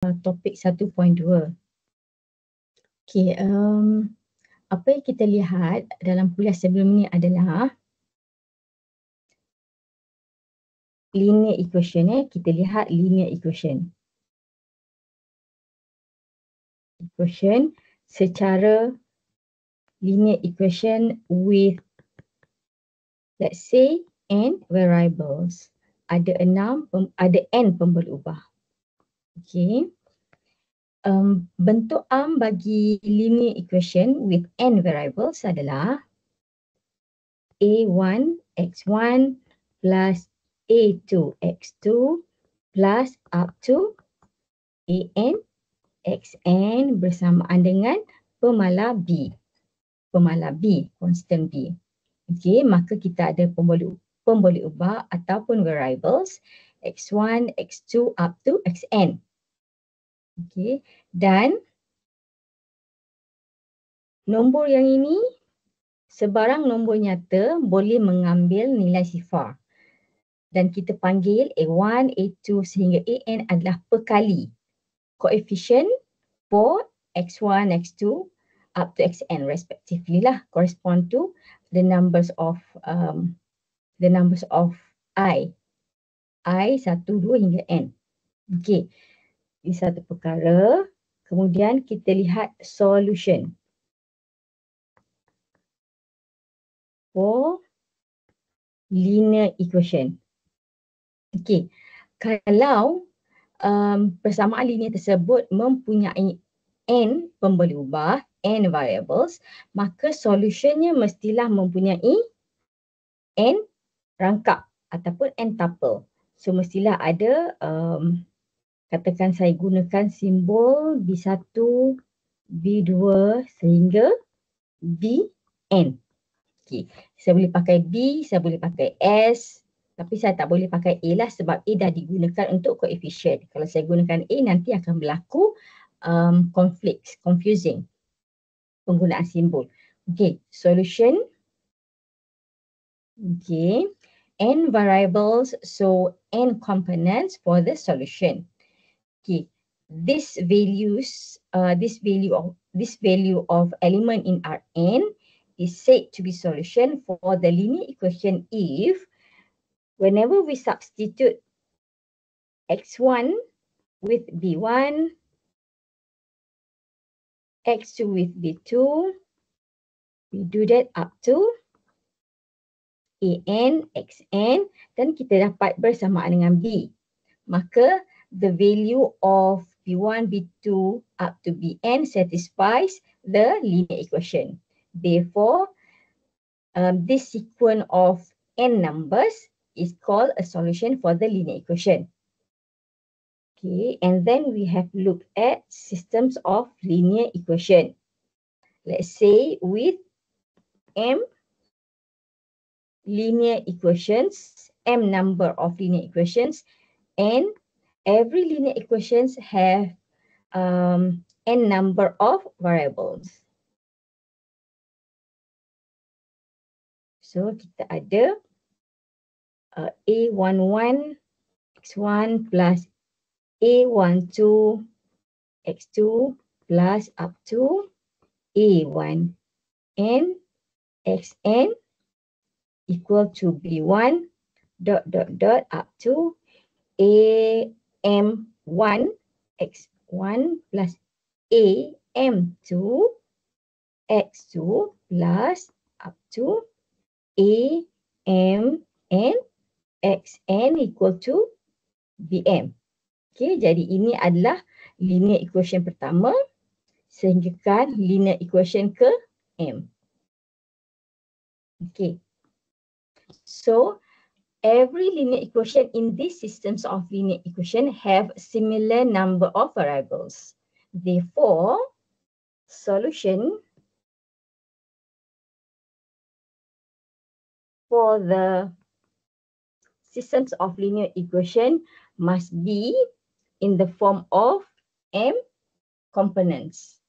topik 1.2. Okay, apa yang kita lihat dalam kuliah sebelum ni adalah linear equation. Kita lihat linear equation. Equation secara linear equation with, let's say, n variables. Ada n pemberubah. Okay. Bentuk bagi linear equation with n variables adalah a1 x1 plus a2 x2 plus up to an xn bersamaan dengan pemalar b. Pemalar b, constant b. Okey, maka kita ada pemboleh ubah ataupun variables x1, x2 up to xn. Okey, dan nombor yang ini, sebarang nombor nyata boleh mengambil nilai sifar. Dan kita panggil A1, A2 sehingga AN adalah perkali coefficient for X1, X2 up to Xn respectively lah, correspond to the numbers of I 1, 2 hingga N. Okey, ini satu perkara. Kemudian kita lihat solution for linear equation. Okey, kalau persamaan linear tersebut mempunyai n pemboleh ubah, n variables, maka solutionnya mestilah mempunyai n rangkap ataupun n tuple. So mestilah ada, katakan saya gunakan simbol B1, B2 sehingga Bn. Okay. Saya boleh pakai B, saya boleh pakai S, tapi saya tak boleh pakai A lah sebab A dah digunakan untuk coefficient. Kalau saya gunakan A nanti akan berlaku confusing penggunaan simbol. Okay, solution. Okay, n variables, so n components for the solution. Okay, this value of element in Rn is said to be solution for the linear equation if whenever we substitute x1 with b1, x2 with b2, we do that up to an, xn, dan kita dapat bersamaan dengan b. Maka the value of b1, b2 up to bn satisfies the linear equation. Therefore, this sequence of n numbers is called a solution for the linear equation. Okay, and then we have looked at systems of linear equation. Let's say with m linear equations, m number of linear equations, and every linear equations have n number of variables. So kita ada A11 x1 plus A12 x2 plus up to A1 n xn equal to B1 dot up to AM1 x1 plus AM2 x2 plus up to AMN xn equal to BM. Okay, jadi ini adalah linear equation pertama sehinggakan linear equation ke M. Okay. So, every linear equation in these systems of linear equation have similar number of variables. Therefore, solution for the systems of linear equation must be in the form of M components.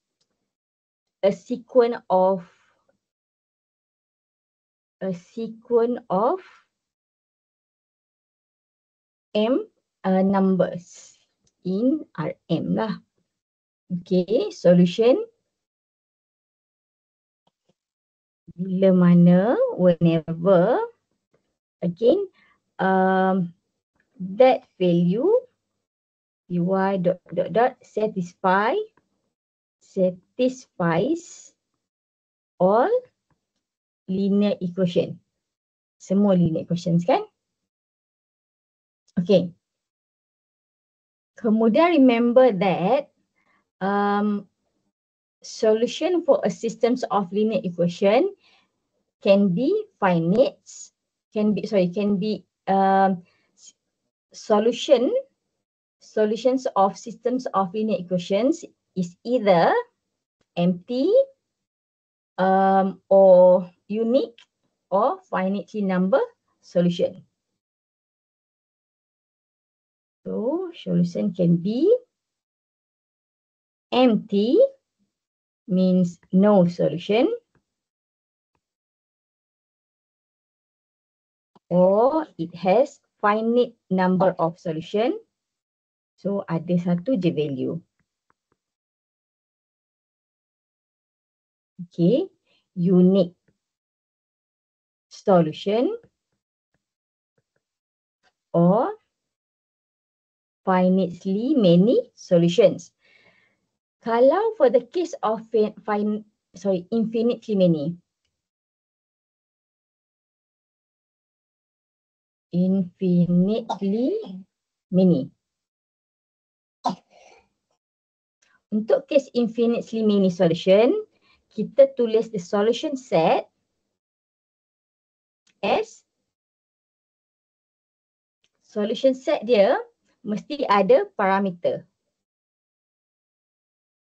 A sequence of M numbers. in Rm lah. Okay, solution bila mana, whenever, again, that value Ui dot dot dot satisfies all linear equation. Semua linear equations kan? Okay. Kemudian remember that solution for a system of linear equation can be finite, can be solutions of systems of linear equations is either empty or unique or finitely number solution. So solution can be empty, means no solution, or it has finite number of solution. So ada satu je value. Okay, unique solution or finitely many solutions. Kalau for the case of infinitely many. Infinitely many. Untuk case infinitely many solution, kita tulis the solution set as solution set dia mesti ada parameter.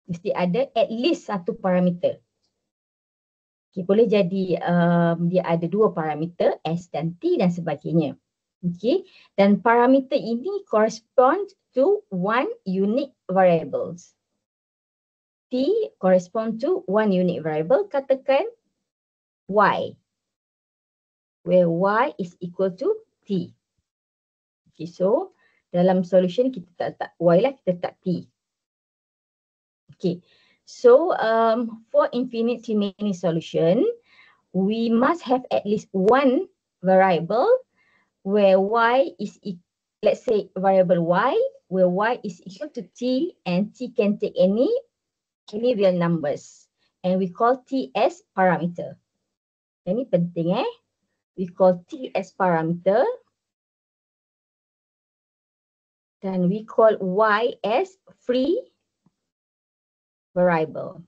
Mesti ada at least satu parameter. Okay, boleh jadi dia ada dua parameter S dan T dan sebagainya. Okay, dan parameter ini correspond to one unique variables. T correspond to one unique variable, katakan Y, where Y is equal to T. Okay, so dalam solution kita tak letak Y lah, kita letak T. Okay, so for infinitely many solution, we must have at least one variable where Y is, let's say variable Y, where Y is equal to T and T can take any real numbers. And we call T as parameter. Ini penting We call T as parameter. Dan we call Y as free variable.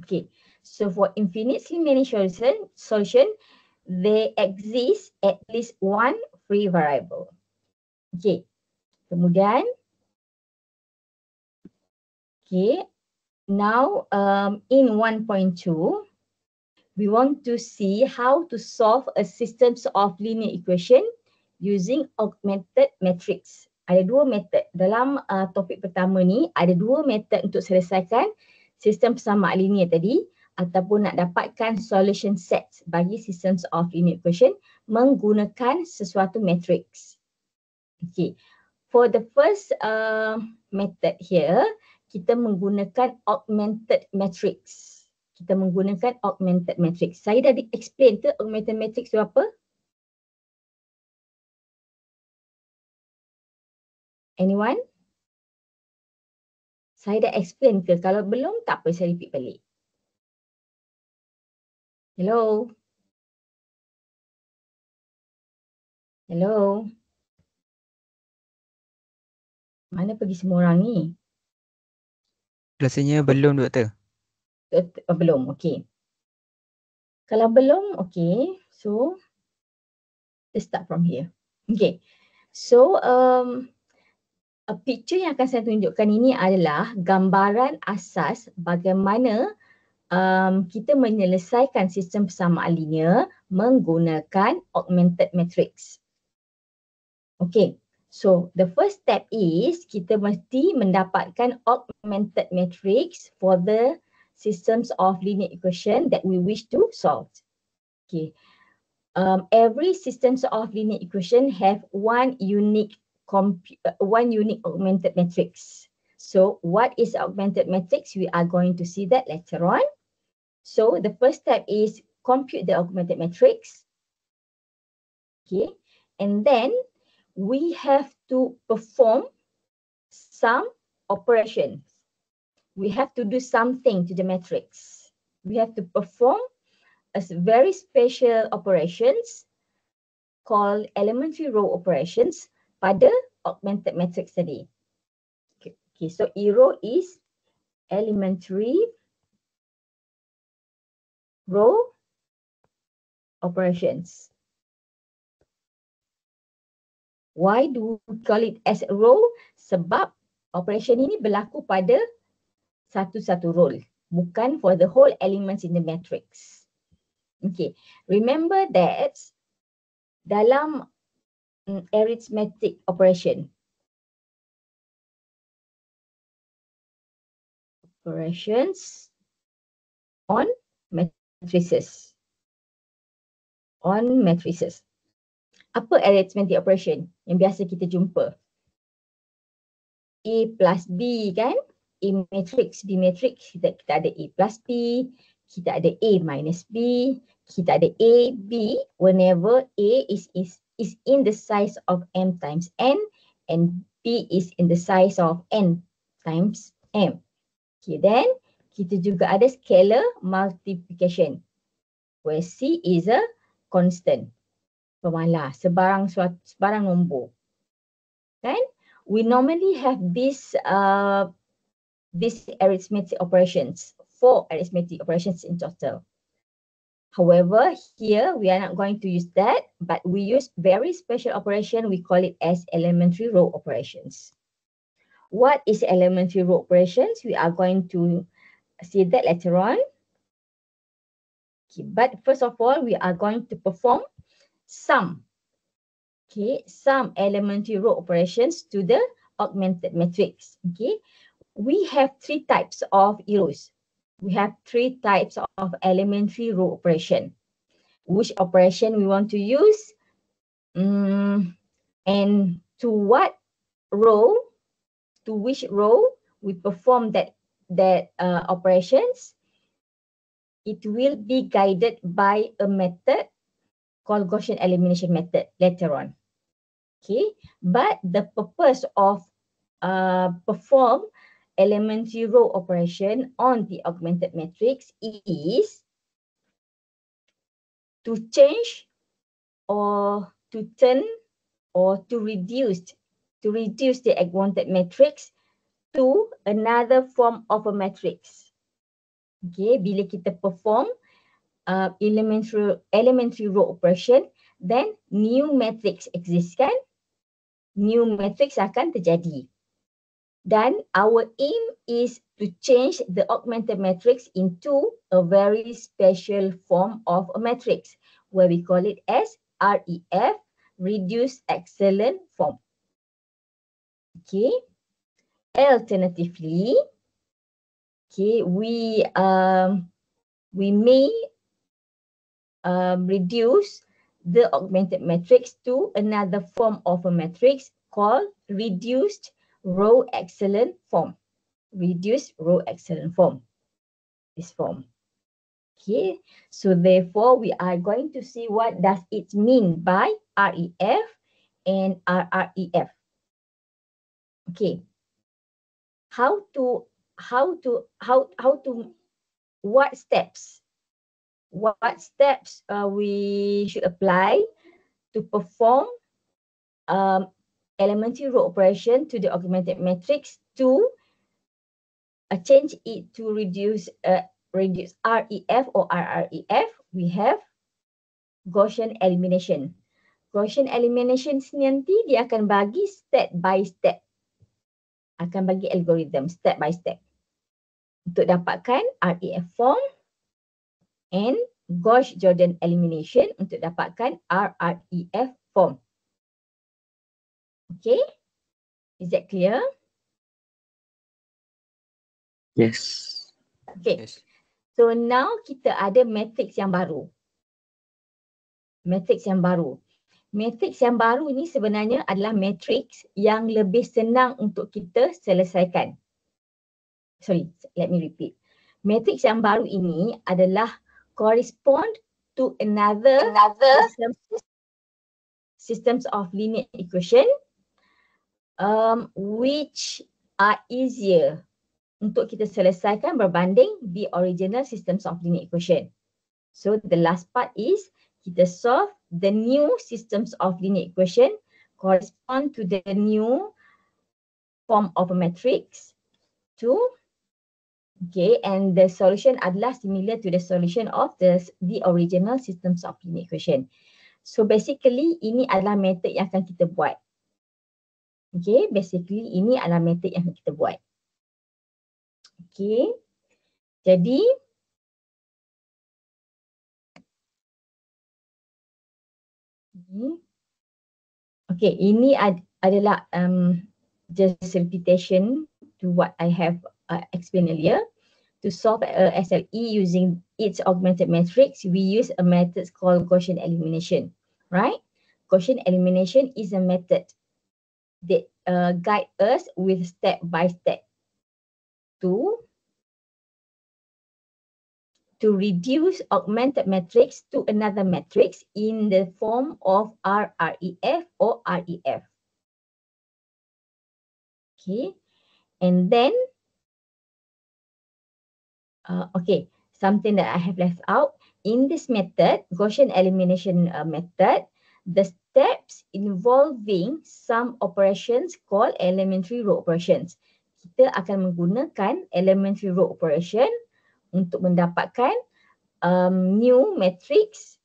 Okay, so for infinitely many solution, they exist at least one free variable. Okay, kemudian, okay, now in 1.2, we want to see how to solve a system of linear equation using augmented matrix. Ada dua method. Dalam topik pertama ni, ada dua method untuk selesaikan sistem persamaan linear tadi ataupun nak dapatkan solution set bagi systems of linear equation menggunakan sesuatu matrix. Okay. For the first method here, kita menggunakan augmented matrix. Kita menggunakan augmented matrix. Saya dah explain ke augmented matrix tu apa? Anyone? Saya dah explain ke? Kalau belum, tak apa, saya repeat balik. Hello? Hello? Mana pergi semua orang ni? Rasanya belum, Doktor. Belum, okey. Kalau belum, okey. So, let's start from here. Okay. So, a picture yang akan saya tunjukkan ini adalah gambaran asas bagaimana kita menyelesaikan sistem persamaan linear menggunakan augmented matrix. Okay, so the first step is kita mesti mendapatkan augmented matrix for the systems of linear equation that we wish to solve. Okay, every systems of linear equation have one unique augmented matrix. So what is augmented matrix? We are going to see that later on. So the first step is compute the augmented matrix. Okay, and then we have to perform some operations. We have to do something to the matrix. We have to perform a very special operations called elementary row operations pada augmented matrix tadi. Okay, so ERO is elementary row operations. Why do we call it as a row? Sebab operation ini berlaku pada satu-satu row, bukan for the whole elements in the matrix. Okay, remember that dalam arithmetic operation, operations on matrices. On matrices. Apa arithmetic operation yang biasa kita jumpa? A plus B kan? A matrix, B matrix, kita ada A plus B, kita ada A minus B, kita ada A, B, whenever A is in the size of M times N and B is in the size of N times M. Okay, then kita juga ada scalar multiplication where C is a constant, pemalah, sebarang nombor. Kan? We normally have this arithmetic operations, 4 arithmetic operations in total. However, here we are not going to use that, but we use very special operation. We call it as elementary row operations. What is elementary row operations? We are going to see that later on. Okay, but first of all, we are going to perform some elementary row operations to the augmented matrix. Okay, we have 3 types of EROs. We have 3 types of elementary row operation. Which operation we want to use, and to what row, to which row we perform that operations. It will be guided by a method called Gaussian elimination method later on. Okay, but the purpose of perform elementary row operation on the augmented matrix is to change or to turn or to reduce the augmented matrix to another form of a matrix. Okay, bila kita perform elementary row operation, then new matrix exist kan? New matrix akan terjadi. Dan our aim is to change the augmented matrix into a very special form of a matrix where we call it as REF, reduced excellent form. Okay. Alternatively, okay, we may reduce the augmented matrix to another form of a matrix called reduced row excellent form. Reduced row excellent form. This form. Okay, so therefore we are going to see what does it mean by REF and RREF. Okay. What steps we should apply to perform elementary row operation to the augmented matrix to change it to reduce REF or RREF. We have Gaussian elimination. Gaussian elimination nanti dia akan bagi step by step. Akan bagi algorithm step by step untuk dapatkan REF form and Gauss-Jordan elimination untuk dapatkan RREF form. Okay, is that clear? Yes. Okay, Yes. so now kita ada matrix yang baru. Matriks yang baru. Matriks yang baru ni sebenarnya adalah matriks yang lebih senang untuk kita selesaikan. Sorry, let me repeat. Matriks yang baru ini adalah correspond to another systems of linear equation which are easier untuk kita selesaikan berbanding the original systems of linear equation. So the last part is kita solve the new systems of linear equation correspond to the new form of a matrix to, okay, and the solution adalah similar to the solution of the original systems of linear equation. So basically ini adalah method yang akan kita buat. Okay, basically ini adalah method yang akan kita buat. Okay, jadi okay, ini adalah just repetition to what I have explained earlier. To solve a SLE using its augmented matrix, we use a method called Gaussian elimination, right? Gaussian elimination is a method that guide us with step by step to reduce augmented matrix to another matrix in the form of RREF or REF. Okay, and then okay, something that I have left out in this method, Gaussian elimination method, the steps involving some operations called elementary row operations. Kita akan menggunakan elementary row operation untuk mendapatkan new matrix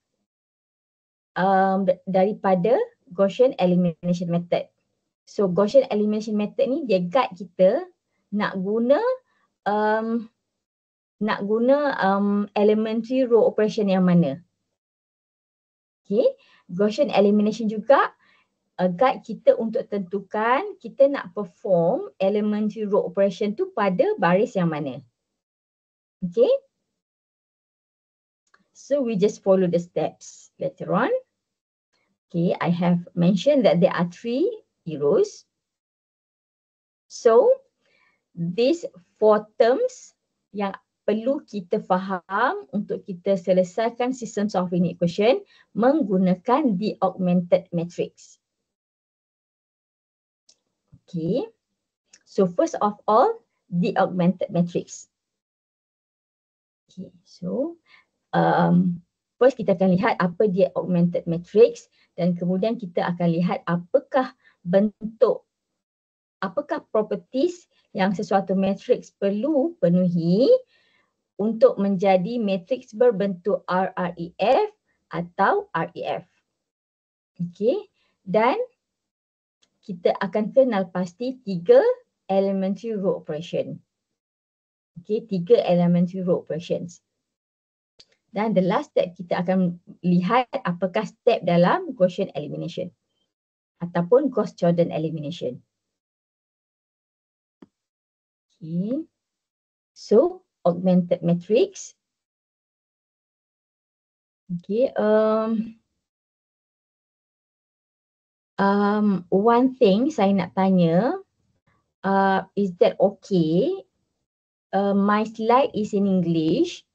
daripada Gaussian elimination method. So Gaussian elimination method ni dia guide kita nak guna elementary row operation yang mana. Okay, Gaussian elimination juga guide kita untuk tentukan kita nak perform elementary row operation tu pada baris yang mana. Okay, so we just follow the steps later on. Okay, I have mentioned that there are 3 rows. So these 4 terms yang perlu kita faham untuk kita selesaikan systems of linear equation menggunakan the augmented matrix. Okay, so first of all, the augmented matrix. Okay, so first kita akan lihat apa dia augmented matrix dan kemudian kita akan lihat apakah properties yang sesuatu matrix perlu penuhi untuk menjadi matrix berbentuk RREF atau REF. Okay, dan kita akan kenal pasti 3 elementary row operation. Okay, 3 elementary row operations. Dan the last step kita akan lihat apakah step dalam Gaussian elimination ataupun Gauss-Jordan elimination. Okay, so augmented matrix. Okay, one thing saya nak tanya, is that okay? My slide is in English,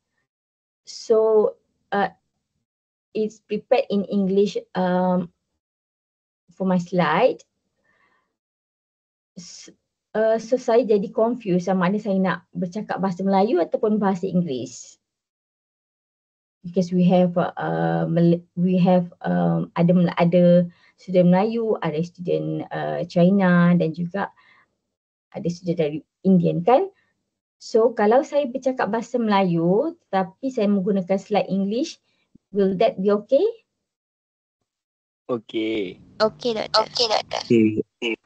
so it's prepared in English for my slide. So saya jadi confused sama ada saya nak bercakap bahasa Melayu ataupun bahasa Inggeris. Because we have ada student Melayu, ada student China dan juga ada student dari Indian kan. So kalau saya bercakap bahasa Melayu tetapi saya menggunakan slide English, will that be okay? Okay. Okey, Doktor. Okay.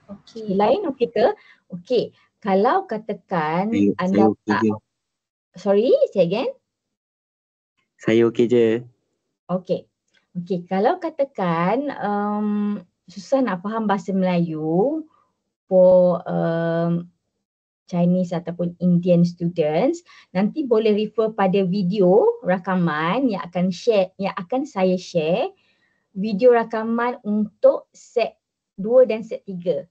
Okay, lain okey ke? Okey, kalau katakan anda Saya okey je. Sorry, say again. Saya okey je. Okay. Okay, kalau katakan susah nak faham bahasa Melayu for Chinese ataupun Indian students, nanti boleh refer pada video rakaman yang akan saya share video rakaman untuk set 2 dan set 3.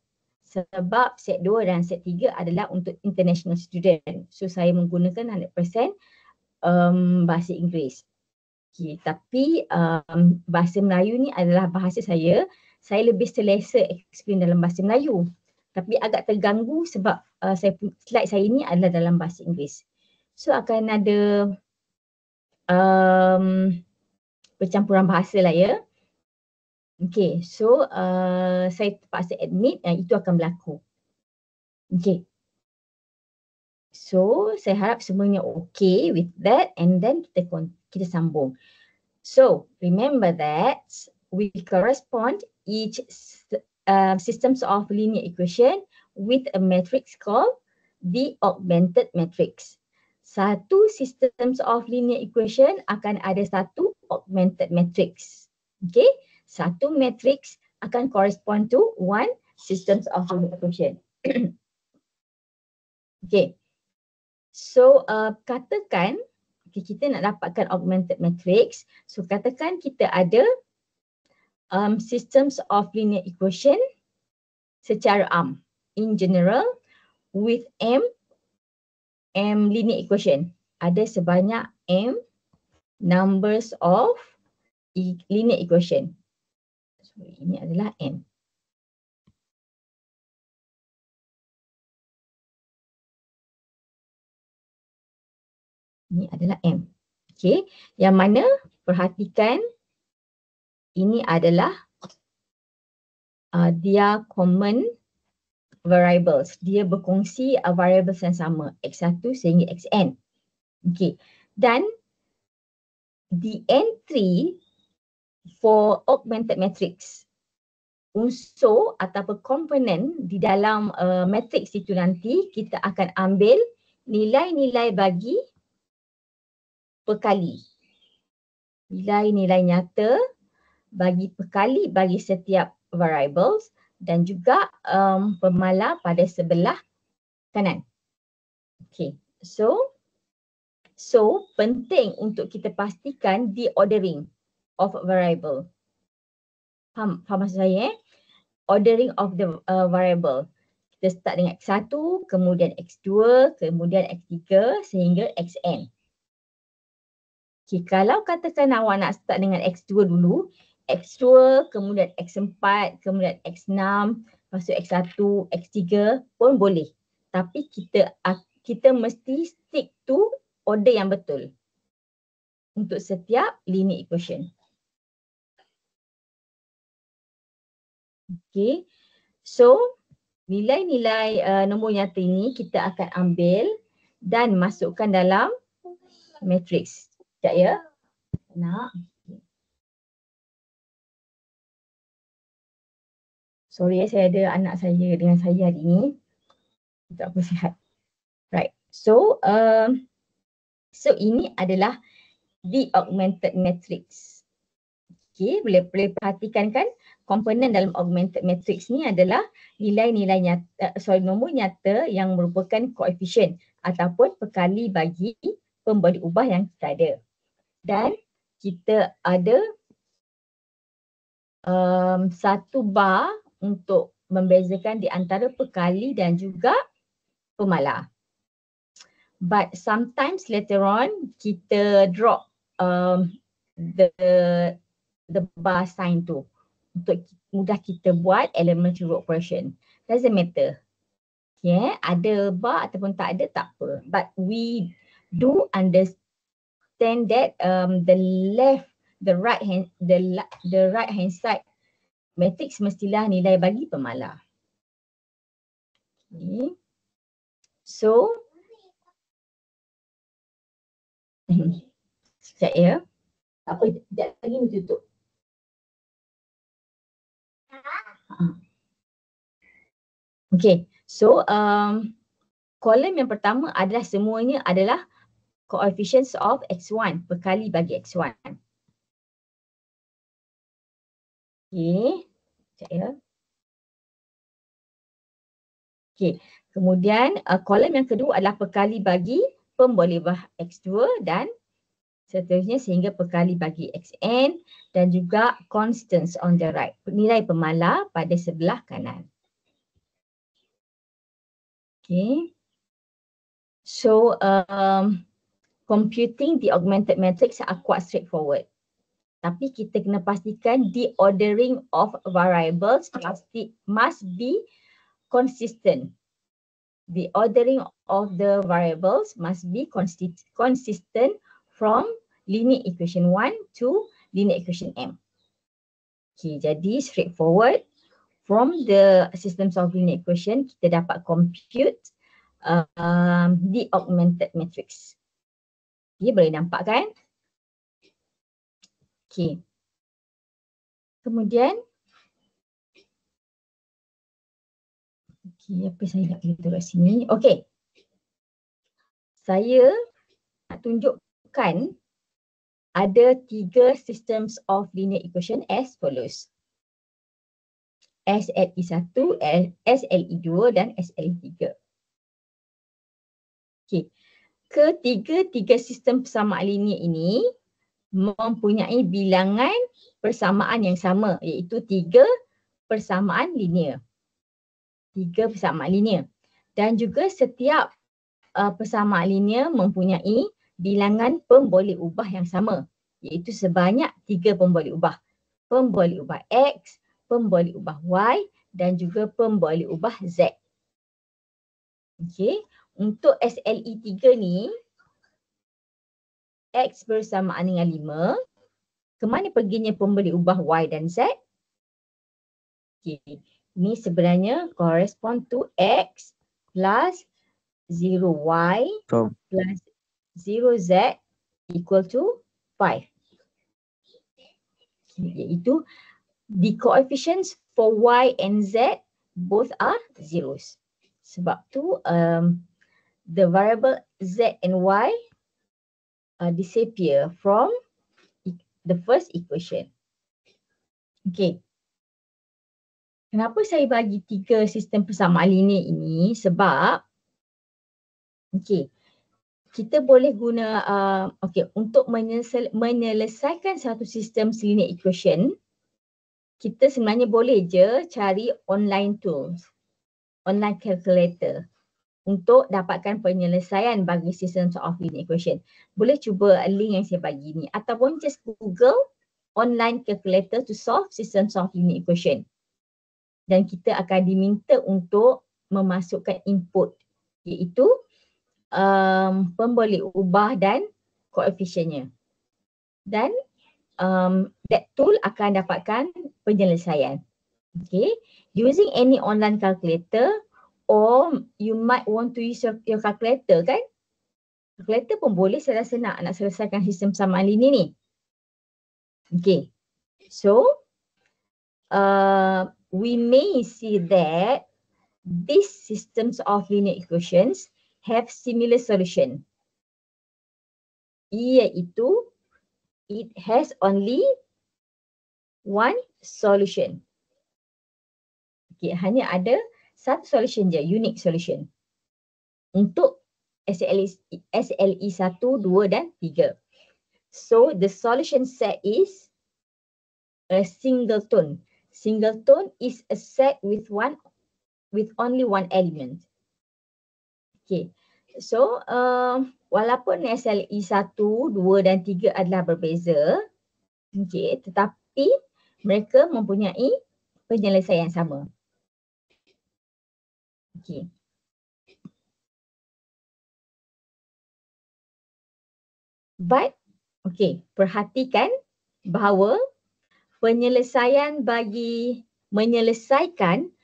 Sebab set 2 dan set 3 adalah untuk international student. So saya menggunakan 100% bahasa Inggeris. Okay, tapi bahasa Melayu ni adalah bahasa saya. Saya lebih selesa explain dalam bahasa Melayu. Tapi agak terganggu sebab slide saya ni adalah dalam bahasa Inggeris. So akan ada percampuran bahasa lah ya. Okay, so saya terpaksa admit itu akan berlaku. Okay. So saya harap semuanya okay with that and then kita sambung. So remember that we correspond each systems of linear equation with a matrix called the augmented matrix. Satu systems of linear equation akan ada satu augmented matrix. Okay, satu matrix akan correspond to one systems of linear equation. Okay, so katakan kita nak dapatkan augmented matrix. So katakan kita ada systems of linear equation secara in general with m linear equation. Ada sebanyak m numbers of linear equation. So ini adalah m. Ini adalah m. Okay, yang mana perhatikan ini adalah dia common variables. Dia berkongsi variables yang sama, x1 sehingga xn. Okay, dan the entry for augmented matrix, unsur ataupun komponen di dalam matrix itu nanti kita akan ambil nilai-nilai bagi perkali. Nilai-nilai nyata bagi perkali bagi setiap variables dan juga pemala pada sebelah kanan. Okay, so penting untuk kita pastikan the ordering of variable. Faham maksud saya? Ordering of the variable. Kita start dengan x1, kemudian x2, kemudian x3 sehingga xn. Okay, kalau katakan awak nak start dengan x2 dulu, x2, kemudian x4, kemudian x6, lepas tu x1, x3 pun boleh. Tapi kita mesti stick to order yang betul untuk setiap linear equation. Okay, so nilai-nilai nombor nyata ini kita akan ambil dan masukkan dalam matrix. Sekejap ya. Nak. Sorry saya ada anak saya dengan saya hari ini. Tak apa sihat. Right. So ini adalah the augmented matrix. Okay, boleh perhatikan kan komponen dalam augmented matrix ni adalah nilai-nilai nyata, nombor nyata yang merupakan koefisien ataupun perkali bagi pemberi ubah yang kita ada. Dan kita ada satu bar untuk membezakan di antara perkali dan juga pemala. But sometimes later on kita drop the bar sign tu untuk mudah kita buat elementary root operation. Doesn't matter. Okay, ada bar ataupun tak ada tak apa. But we do understand that the right hand side matrix mestilah nilai bagi pemala. Okay. So sekejap ya. Apa sekejap lagi mesti tutup. Okay. So kolom yang pertama adalah semuanya adalah coefficients of x1, perkali bagi x1. Okay. Sekejap ya. Okay. Kemudian kolom yang kedua adalah perkali bagi pemboleh ubah x2 dan seterusnya sehingga perkali bagi xn dan juga constants on the right. Nilai pemalar pada sebelah kanan. Okay. So, computing the augmented matrix are quite straightforward. Tapi kita kena pastikan the ordering of variables must be consistent. The ordering of the variables must be consistent from linear equation 1 to linear equation m. Okay, jadi straightforward. From the systems of linear equation, kita dapat compute the augmented matrix. Okay, boleh nampak kan? Okay. Kemudian, okay, apa saya nak beritahu kat sini? Okay. Saya nak tunjukkan ada 3 systems of linear equation as follows. SLE1, SLE2 dan SLE3. Okay. Ketiga-tiga sistem persamaan linear ini mempunyai bilangan persamaan yang sama, iaitu 3 persamaan linear. 3 persamaan linear. Dan juga setiap persamaan linear mempunyai bilangan pemboleh ubah yang sama, iaitu sebanyak 3 pemboleh ubah. Pemboleh ubah X, pemboleh ubah Y dan juga pemboleh ubah Z. Okey, untuk SLE3 ni, X bersamaan dengan 5. Kemana perginya pemboleh ubah Y dan Z? Okey, ini sebenarnya correspond to X plus 0Y plus 0Z equal to 5. Iaitu the coefficients for Y and Z both are zeros. Sebab tu the variable Z and Y disappear from the first equation. Okay. Kenapa saya bagi 3 sistem persamaan linear ini? Sebab okay, kita boleh guna untuk menyelesaikan satu sistem linear equation, kita sebenarnya boleh je cari online tools, online calculator untuk dapatkan penyelesaian bagi systems of linear equation. Boleh cuba link yang saya bagi ni ataupun just Google online calculator to solve systems of linear equation. Dan kita akan diminta untuk memasukkan input, iaitu pemboleh ubah dan koefisiennya. Dan that tool akan dapatkan penyelesaian. Okay, using any online calculator, or you might want to use your calculator kan? Calculator pun boleh saya rasa nak selesaikan sistem persamaan linear ni. Okay, so we may see that these systems of linear equations have similar solution. Iaitu it has only one solution. Okay, hanya ada satu solution je, unique solution. Untuk SLE 1, 2 dan 3. So the solution set is a singleton. Singleton is a set with only one element. Okay. So walaupun SLE 1, 2 dan 3 adalah berbeza, okay, tetapi mereka mempunyai penyelesaian sama. Okay. But, okay, perhatikan bahawa penyelesaian bagi menyelesaikan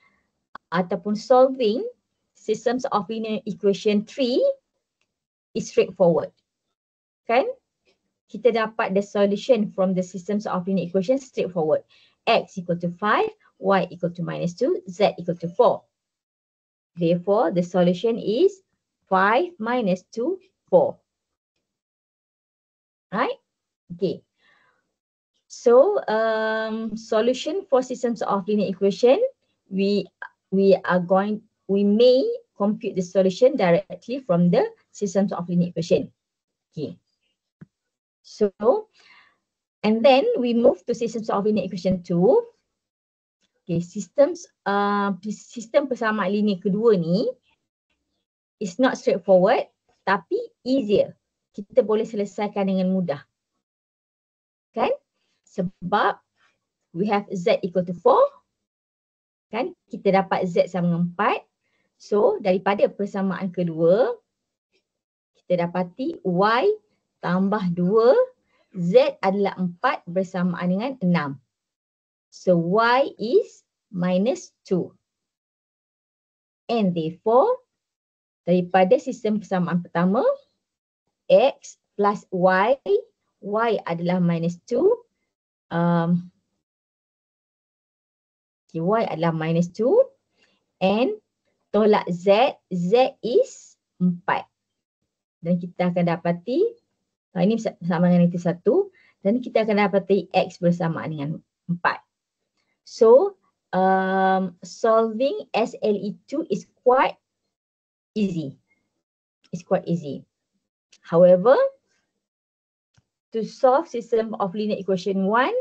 ataupun solving systems of linear equation 3 is straightforward. Kan? Kita dapat the solution from the systems of linear equation straightforward. X equal to 5, Y equal to -2, Z equal to 4. Therefore, the solution is 5 minus 2, 4. Right? Okay. So, solution for systems of linear equation, we may compute the solution directly from the systems of linear equation. Okay. So, and then we move to systems of linear equation 2. Okay, sistem persamaan linear kedua ni is not straightforward tapi easier. Kita boleh selesaikan dengan mudah. Kan? Sebab we have z equal to 4. Kan? Kita dapat z sama dengan 4. So, daripada persamaan kedua, kita dapati y tambah 2, z adalah 4 bersamaan dengan 6. So, y is minus 2. And therefore, daripada sistem persamaan pertama, x plus y adalah minus 2. Y adalah minus 2. And tolak z is 4. Dan kita akan dapati, ini bersama dengan itu 1. Dan kita akan dapati x bersamaan dengan 4. So, solving SLE2 is quite easy. It's quite easy. However, to solve system of linear equation 1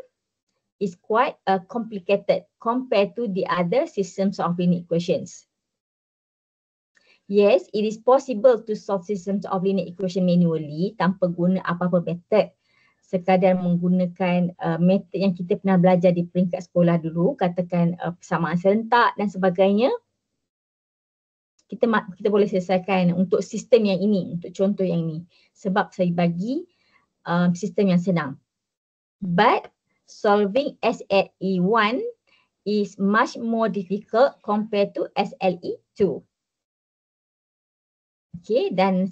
is quite complicated compared to the other systems of linear equations. Yes, it is possible to solve systems of linear equation manually tanpa guna apa-apa method. Sekadar menggunakan metod yang kita pernah belajar di peringkat sekolah dulu, katakan persamaan serentak dan sebagainya. Kita boleh selesaikan untuk sistem yang ini, untuk contoh yang ini. Sebab saya bagi sistem yang senang. But solving SLE1 is much more difficult compared to SLE2. Okay, dan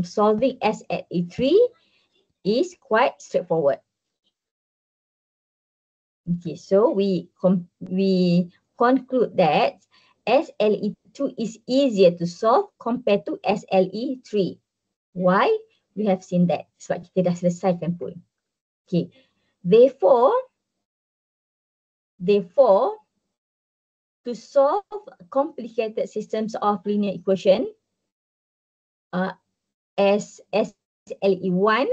solving SLE3 is quite straightforward. Okay, so we conclude that SLE2 is easier to solve compared to SLE3. Why? We have seen that. Sebab kita dah selesaikan pun. Okay, therefore, to solve complicated systems of linear equation as SLE1,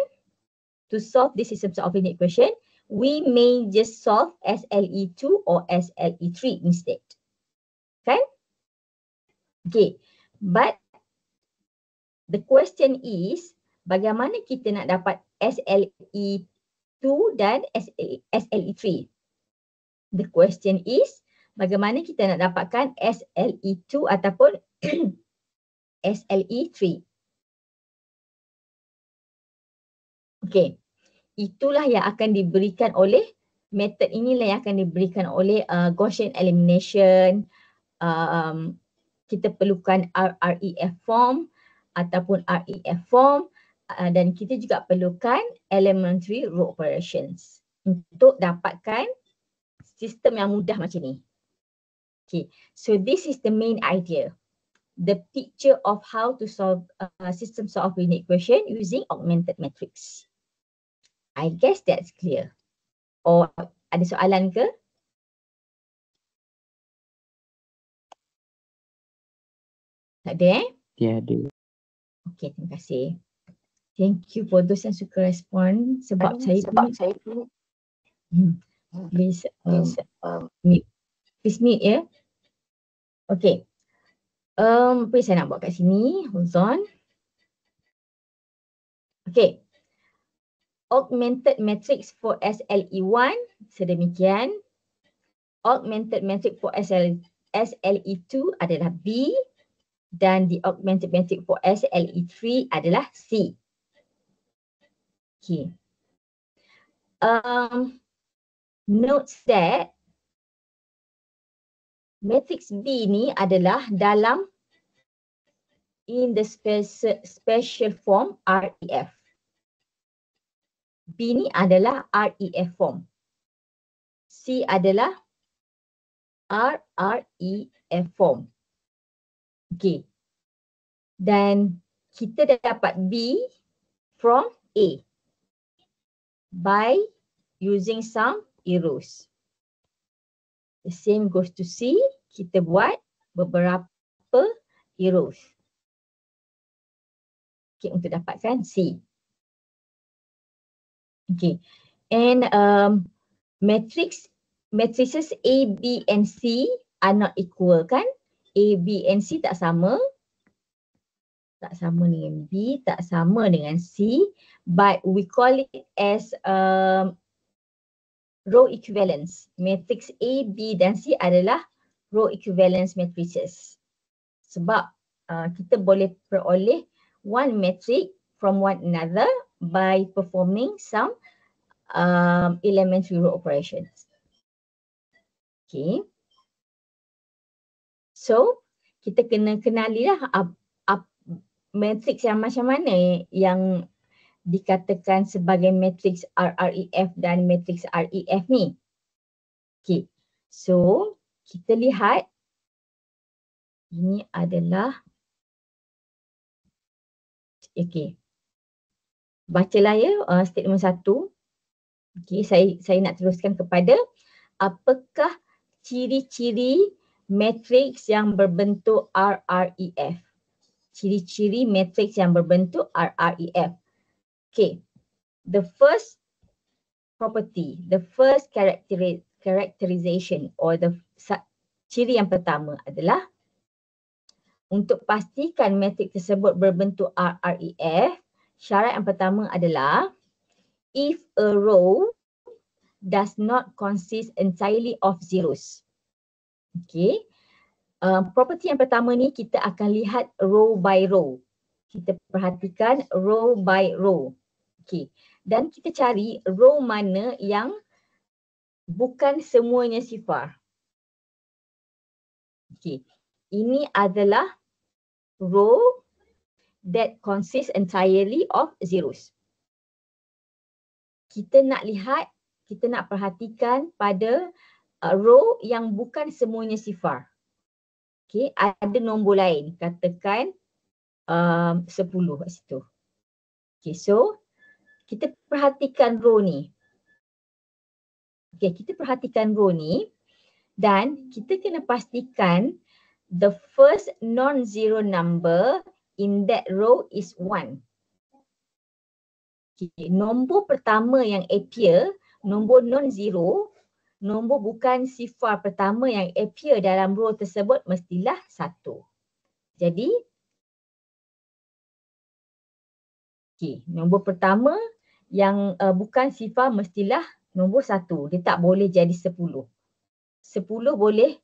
to solve this systems of linear equation, we may just solve SLE2 or SLE3 instead. Kan? Okay, but the question is, bagaimana kita nak dapat SLE2 dan SLE3? The question is, bagaimana kita nak dapatkan SLE2 ataupun SLE3? Okay, itulah yang akan diberikan oleh, method inilah yang akan diberikan oleh Gaussian elimination. Kita perlukan RREF form ataupun REF form, dan kita juga perlukan elementary row operations untuk dapatkan sistem yang mudah macam ni. Okay, so this is the main idea. The picture of how to solve systems of linear equation using augmented matrix. I guess that's clear. Or ada soalan ke? Tak ada Tiada. Okay, terima kasih. Thank you for those yang suka respon. Sebab saya pun please mute. Please mute ya. Okay. Apa yang saya nak buat kat sini? Hold on. Okay. Augmented matrix for SLE1 sedemikian. Augmented matrix for SLE2 adalah B, dan the augmented matrix for SLE3 adalah C. Okay. Note that matrix B ni adalah dalam in the special form REF. B ni adalah REF form. C adalah RREF form. Okay. Dan kita dapat B from A by using some arrows. The same goes to C. Kita buat beberapa arrows. Okay, untuk dapatkan C. Okay. And matrices A, B and C are not equal kan? A, B and C tak sama. Tak sama dengan B, tak sama dengan C. But we call it as row equivalence. Matrix A, B dan C adalah row equivalence matrices. Sebab kita boleh peroleh one matrix from one another by performing some elementary row operations. Okay. So, kita kena kenalilah matrix yang macam mana yang dikatakan sebagai matrix RREF dan matrix REF ni. Okay. So, kita lihat ini adalah okay. Bacalah ya statement 1. Okay, saya nak teruskan kepada apakah ciri-ciri matrix yang berbentuk RREF. Ciri-ciri matrix yang berbentuk RREF. Okay, the first property, the first characterization or the ciri yang pertama adalah untuk pastikan matrix tersebut berbentuk RREF, syarat yang pertama adalah if a row does not consist entirely of zeros. Okay. Property yang pertama ni kita akan lihat row by row. Kita perhatikan row by row. Okay. Dan kita cari row mana yang bukan semuanya sifar. Okay. Ini adalah row that consists entirely of zeros. Kita nak lihat, kita nak perhatikan pada row yang bukan semuanya sifar. Okay, ada nombor lain, katakan 10 kat situ. Okay, so kita perhatikan row ni. Okay, kita perhatikan row ni dan kita kena pastikan the first non-zero number in that row is 1. Okay, nombor pertama yang appear, nombor non-zero, nombor bukan sifar pertama yang appear dalam row tersebut mestilah 1. Jadi, okay, nombor pertama yang bukan sifar mestilah nombor 1. Dia tak boleh jadi 10. 10 boleh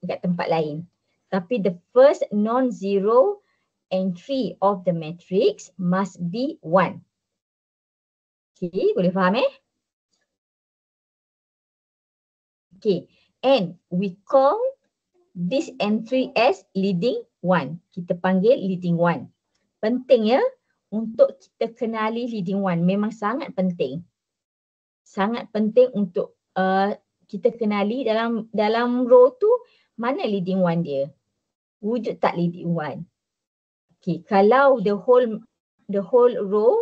dekat tempat lain. Tapi the first non-zero entry of the matrix must be 1. Okay, boleh faham Okay, and we call this entry as leading 1. Kita panggil leading 1. Penting ya untuk kita kenali leading 1. Memang sangat penting. Sangat penting untuk kita kenali dalam row tu mana leading 1 dia. Wujud tak leading 1. Okay, kalau the whole row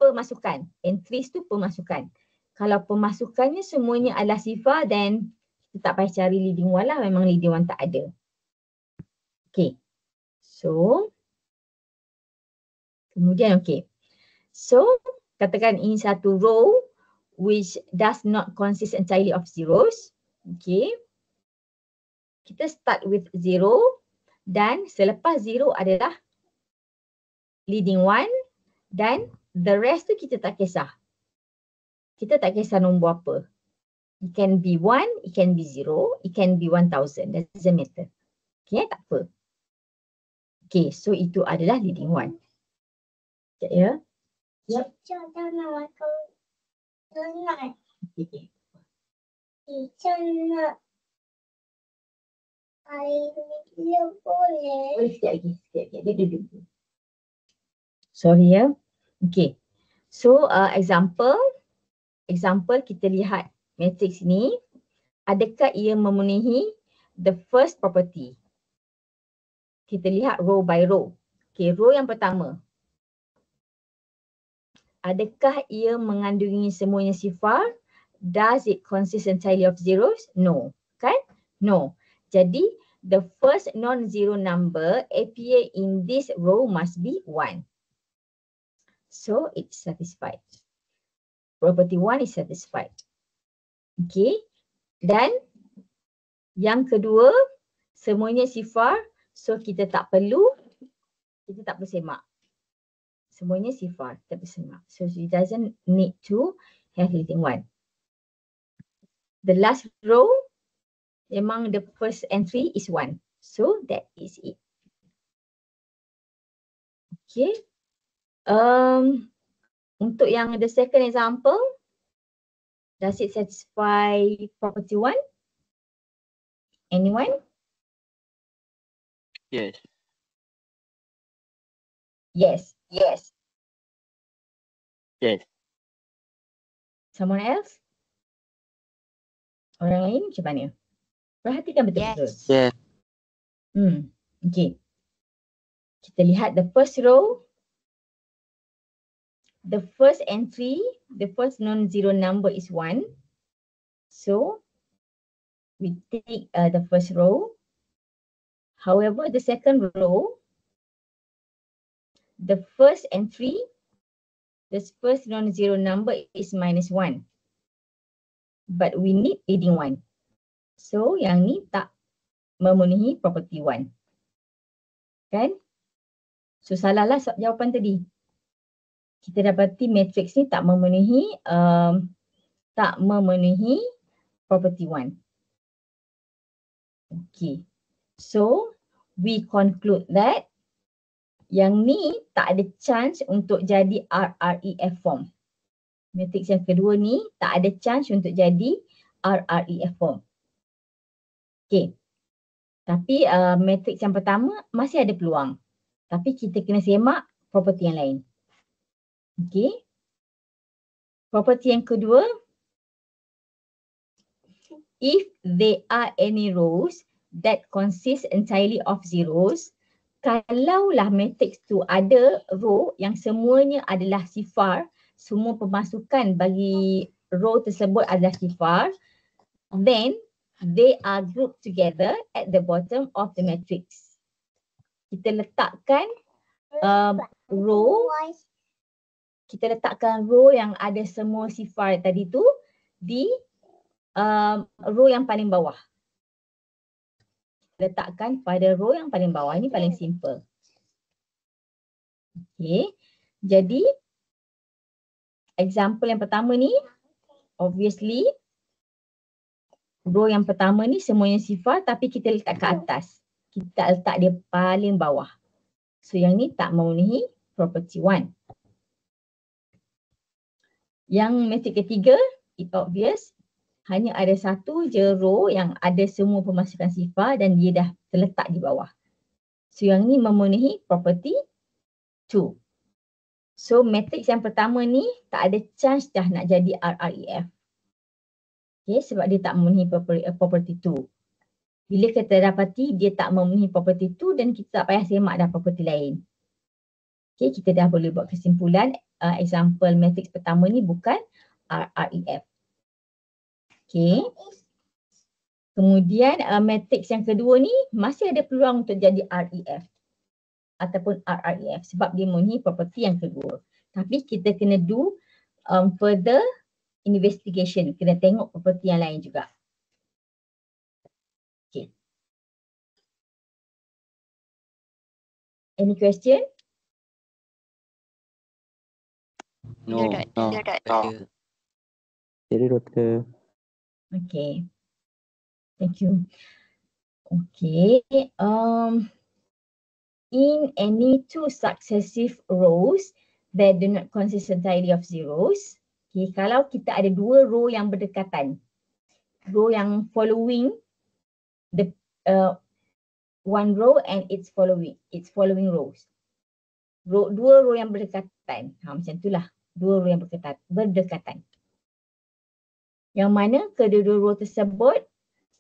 pemasukan, entries tu pemasukan. Kalau pemasukannya semuanya adalah sifar, then kita tak payah cari leading 1 lah, memang leading 1 tak ada. Okay, so kemudian okay. So katakan ini satu row which does not consist entirely of zeros. Okay, kita start with 0 dan selepas 0 adalah leading 1 dan the rest tu kita tak kisah. Kita tak kisah nombor apa. It can be 1, it can be 0, it can be 1000. Doesn't matter. Okay, tak apa. Okay, so itu adalah leading 1. Sekejap ya. Yep. Teacher nak makan donut. Okay. Teacher nak air dia boleh. Boleh sekejap lagi. Sekejap. Dia duduk. Sorry ya. Okay. So example kita lihat matrix ni. Adakah ia memenuhi the first property? Kita lihat row by row. Okay, row yang pertama. Adakah ia mengandungi semuanya sifar? Does it consist entirely of zeros? No. Kan? No. Jadi, the first non-zero number appear in this row must be 1. So, it's satisfied. property 1 is satisfied. Okay. Dan yang kedua, semuanya sifar. So kita tak perlu semak. Semuanya sifar, tak perlu semak. So it doesn't need to have leading 1. The last row, memang the first entry is 1. So that is it. Okay. Untuk yang the second example, does it satisfy property 1? Anyone? Yes. Yes. Yes. Yes. Someone else? Orang lain macam mana? Perhatikan betul-betul. Yes. Okay. Kita lihat the first row. The first entry, the first non-zero number is 1. So, we take the first row. However, the second row, the first entry, the first non-zero number is -1. But we need leading 1. So, yang ni tak memenuhi property 1. Kan? So, salahlah jawapan tadi. Kita dapati matrix ni tak memenuhi property 1. Okay. So, we conclude that yang ni tak ada chance untuk jadi RREF form. Matrix yang kedua ni tak ada chance untuk jadi RREF form. Okay. Tapi matrix yang pertama masih ada peluang. Tapi kita kena semak property yang lain. Okay. Property yang kedua, if there are any rows that consist entirely of zeros, kalaulah matrix tu ada row yang semuanya adalah sifar, semua pemasukan bagi row tersebut adalah sifar, then they are grouped together at the bottom of the matrix. Kita letakkan row yang ada semua sifar tadi tu di row yang paling bawah. Letakkan pada row yang paling bawah. Ini paling simple. Okay. Jadi, example yang pertama ni, obviously, row yang pertama ni semuanya sifar tapi kita letak ke atas. Kita letak dia paling bawah. So, yang ni tak memenuhi property 1. Yang matrix ketiga, it obvious, hanya ada satu je row yang ada semua pemasukan sifar dan dia dah terletak di bawah. So yang ni memenuhi property 2. So matrix yang pertama ni tak ada chance dah nak jadi RREF. Okay, sebab dia tak memenuhi property 2. Bila kita dapati dia tak memenuhi property 2 dan kita tak payah semak dah property lain. Okay, kita dah boleh buat kesimpulan example matrix pertama ni bukan RREF. Okay. Kemudian matrix yang kedua ni masih ada peluang untuk jadi REF ataupun RREF sebab dia memenuhi property yang kedua. Tapi kita kena do further investigation. Kena tengok property yang lain juga. Okay. Any question? No. Jadi doktor. Okay. Thank you. Okay. In any two successive rows that do not consist entirely of zeros. Okay, kalau kita ada dua row yang berdekatan. Row yang following the one row and its following rows. Dua row yang berdekatan. Macam itulah. Dua row yang berdekatan. Yang mana kedua-dua row tersebut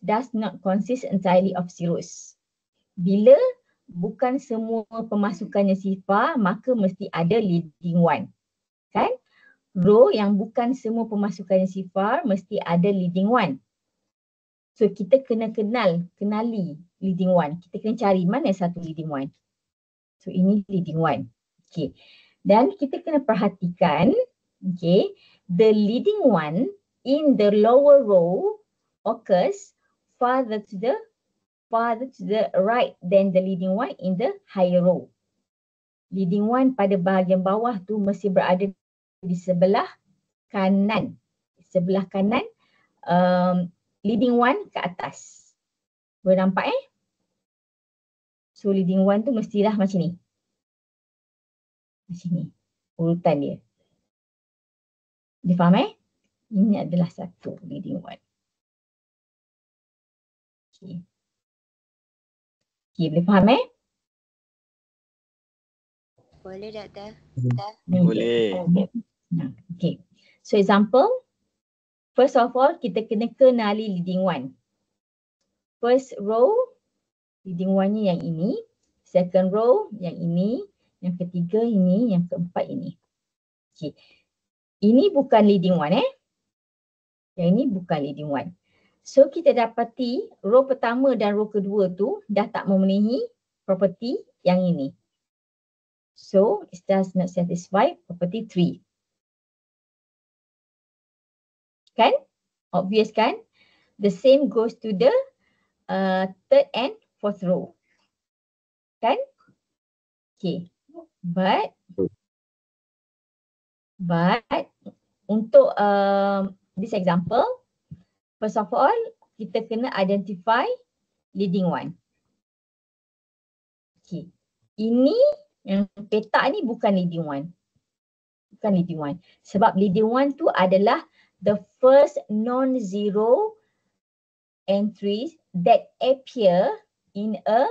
does not consist entirely of zeros. Bila bukan semua pemasukannya sifar, maka mesti ada leading 1. Kan? Row yang bukan semua pemasukannya sifar, mesti ada leading 1. So kita kena kenali leading 1. Kita kena cari mana satu leading 1. So ini leading 1. Okay. Dan kita kena perhatikan, okay, the leading one in the lower row occurs farther to the right than the leading one in the higher row. Leading one pada bahagian bawah tu mesti berada di sebelah kanan. Sebelah kanan leading one ke atas. Boleh nampak So leading one tu mestilah macam ni. Macam ni. Urutan dia. Dia faham Ini adalah satu leading one. Okay. Okay, boleh faham Boleh doktor. Boleh. Okay. So example, first of all kita kena kenali leading one. First row, leading one-nya yang ini. Second row, yang ini. Yang ketiga ini, yang keempat ini. Okay. Ini bukan leading one Yang ini bukan leading one. So kita dapati row pertama dan row kedua tu dah tak memenuhi property yang ini. So it does not satisfy property 3. Kan? Obvious kan? The same goes to the third and fourth row. Kan? Okay. But untuk this example, first of all, kita kena identify leading one. Okay. Ini yang petak ni bukan leading one. Bukan leading one. Sebab leading one tu adalah the first non-zero entries that appear in a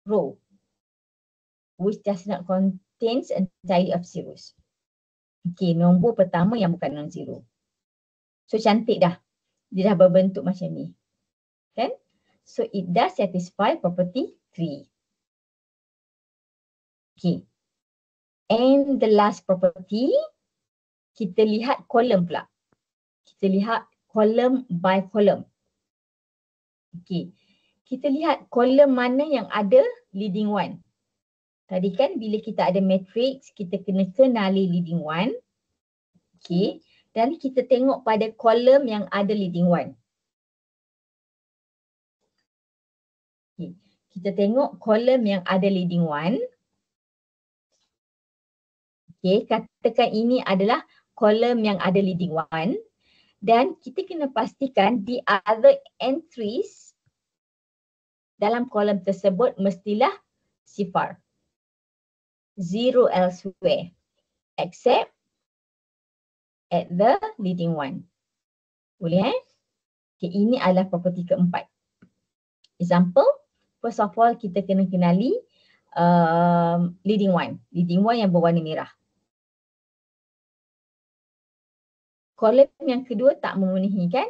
row which does not contains entirely of zeros. Okay, nombor pertama yang bukan non-zero. So cantik dah. Dia dah berbentuk macam ni. Kan? So it does satisfy property 3. Okay. And the last property, kita lihat kolom pula. Kita lihat kolom by kolom. Okay. Kita lihat kolom mana yang ada leading one. Tadi kan bila kita ada matrix, kita kena kenali leading one. Okay. Dan kita tengok pada kolom yang ada leading one. Okay. Kita tengok kolom yang ada leading one. Okay, katakan ini adalah kolom yang ada leading one. Dan kita kena pastikan the other entries dalam kolom tersebut mestilah sifar. Zero elsewhere except at the leading one. Boleh Okay, ini adalah property keempat. Example, first of all kita kena kenali leading one. Leading one yang berwarna merah. Kolom yang kedua tak memenuhi kan?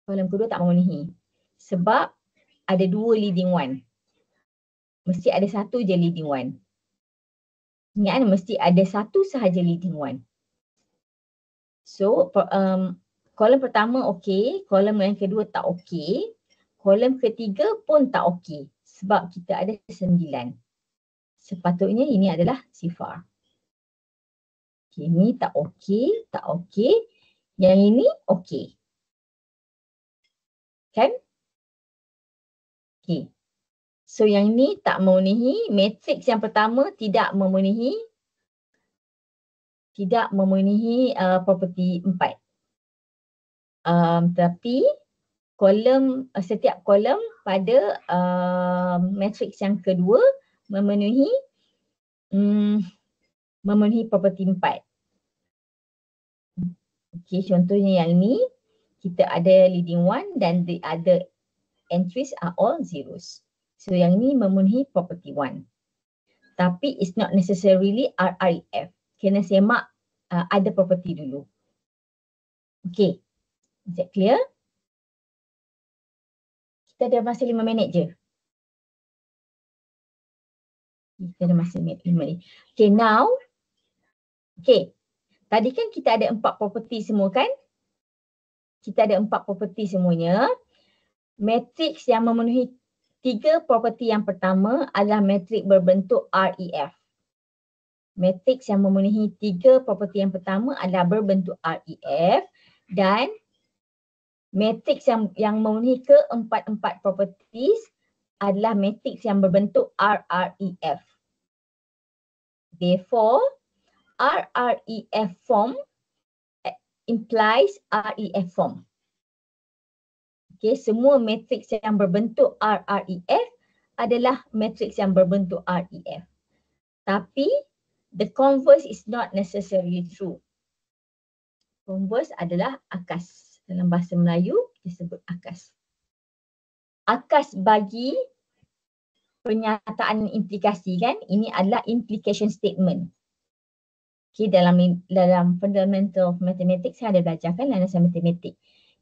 Kolom kedua tak memenuhi. Sebab ada dua leading one. Mesti ada satu je leading one. Ingat mesti ada satu sahaja leading one. So kolom pertama okey, kolom yang kedua tak okey. Kolom ketiga pun tak okey. Sebab kita ada 9. Sepatutnya ini adalah sifar. Okay, ini tak okey, tak okey. Yang ini okey. Kan? Okay. So yang ini tak memenuhi, matrix yang pertama tidak memenuhi property 4. Tapi kolom, setiap kolom pada matrix yang kedua memenuhi property 4. Okay, contohnya yang ini kita ada leading one dan the other entries are all zeros. So yang ini memenuhi property 1. Tapi it's not necessarily RREF. Kena semak ada property dulu. Okay, is that clear? Kita ada masa 5 minit je. Kita ada masa 5 minit. Okay, now. Okay. Tadi kan kita ada 4 property semua kan? Kita ada 4 property semuanya. Matrix yang memenuhi 3 property yang pertama adalah matrix berbentuk REF. Matriks yang memenuhi 3 properti yang pertama adalah berbentuk REF dan matriks yang memenuhi keempat-empat properties adalah matriks yang berbentuk RREF. Therefore, RREF form implies REF form. Okay, semua matriks yang berbentuk RREF adalah matriks yang berbentuk REF. Tapi the converse is not necessarily true. Converse adalah akas. Dalam bahasa Melayu disebut akas. Akas bagi pernyataan implikasi kan, ini adalah implication statement. Okay, dalam fundamental of mathematics saya ada belajarkan landasan matematik.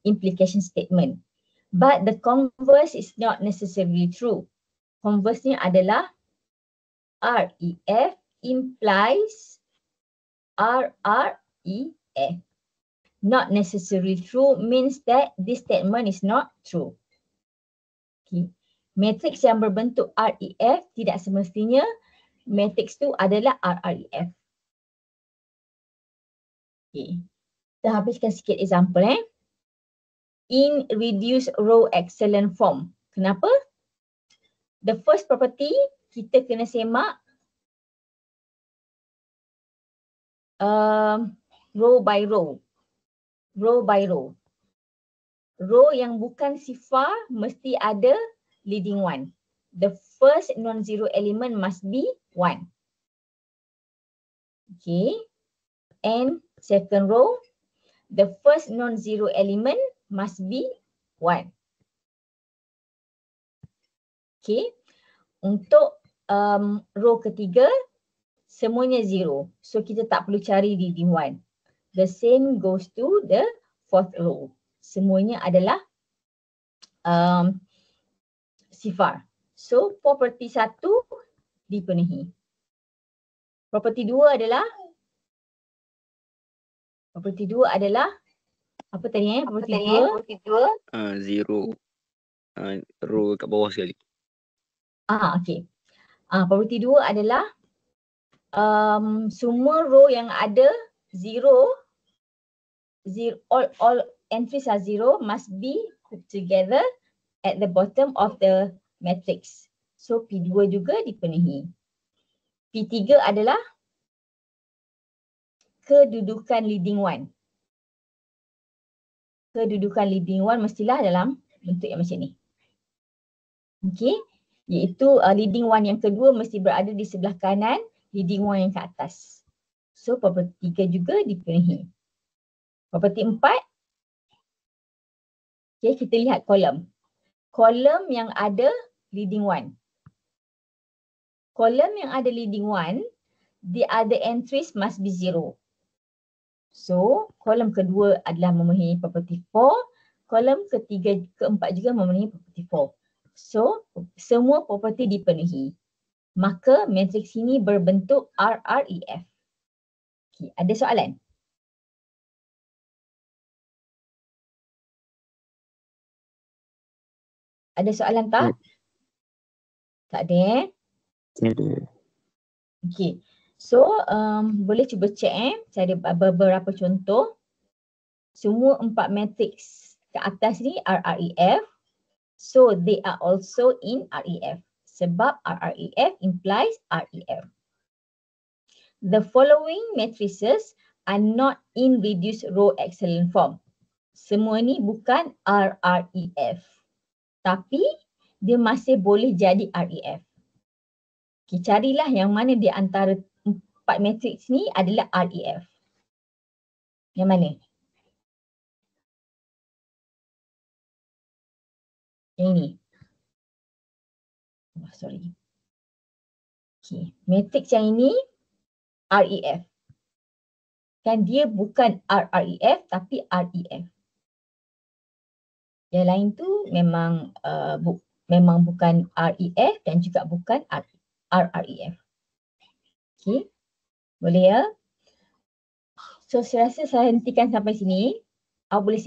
Implication statement. But the converse is not necessarily true. Converse-nya adalah REF implies RREF. Not necessarily true means that this statement is not true. Okay. Matriks yang berbentuk REF tidak semestinya matriks tu adalah RREF. Okay. Kita habiskan sikit example In reduced row echelon form. Kenapa? The first property kita kena semak row by row. Row by row. Row yang bukan sifar mesti ada leading one. The first non-zero element must be 1. Okay. And second row, the first non-zero element must be 1. Okay. Untuk row ketiga, semuanya 0. So kita tak perlu cari leading one. The same goes to the fourth row. Semuanya adalah sifar. So property 1 dipenuhi. Property 2 adalah apa tadi Property 2 0. Row kat bawah sekali. Okay. Property 2 adalah semua row yang ada 0, all entries are 0 must be grouped together at the bottom of the matrix. So P2 juga dipenuhi. P3 adalah kedudukan leading one. Kedudukan leading one mestilah dalam bentuk yang macam ni. Okay. Iaitu leading one yang kedua mesti berada di sebelah kanan leading one yang ke atas. So property 3 juga dipenuhi. Property 4. Okay, kita lihat kolom. Kolom yang ada leading one. Kolom yang ada leading one, the other entries must be 0. So, kolom kedua adalah memenuhi property 4. Kolom ketiga, keempat juga memenuhi property 4. So, semua property dipenuhi. Maka matriks ini berbentuk RREF. Okay, ada soalan? Ada soalan tak? Tak ada Ada. Okay. So, boleh cuba cek saya ada beberapa contoh. Semua 4 matriks ke atas ni RREF. So, they are also in REF. Sebab RREF implies REF. The following matrices are not in reduced row echelon form. Semua ni bukan RREF. Tapi dia masih boleh jadi REF. Okay, carilah yang mana di antara 4 matriks ni adalah REF. Yang mana? Yang ini. Oh, sorry. Okay, matriks yang ini REF. Kan dia bukan RREF tapi REF. Yang lain tu memang memang bukan REF dan juga bukan RREF. Okay. Boleh ya? So saya rasa saya hentikan sampai sini. Awak boleh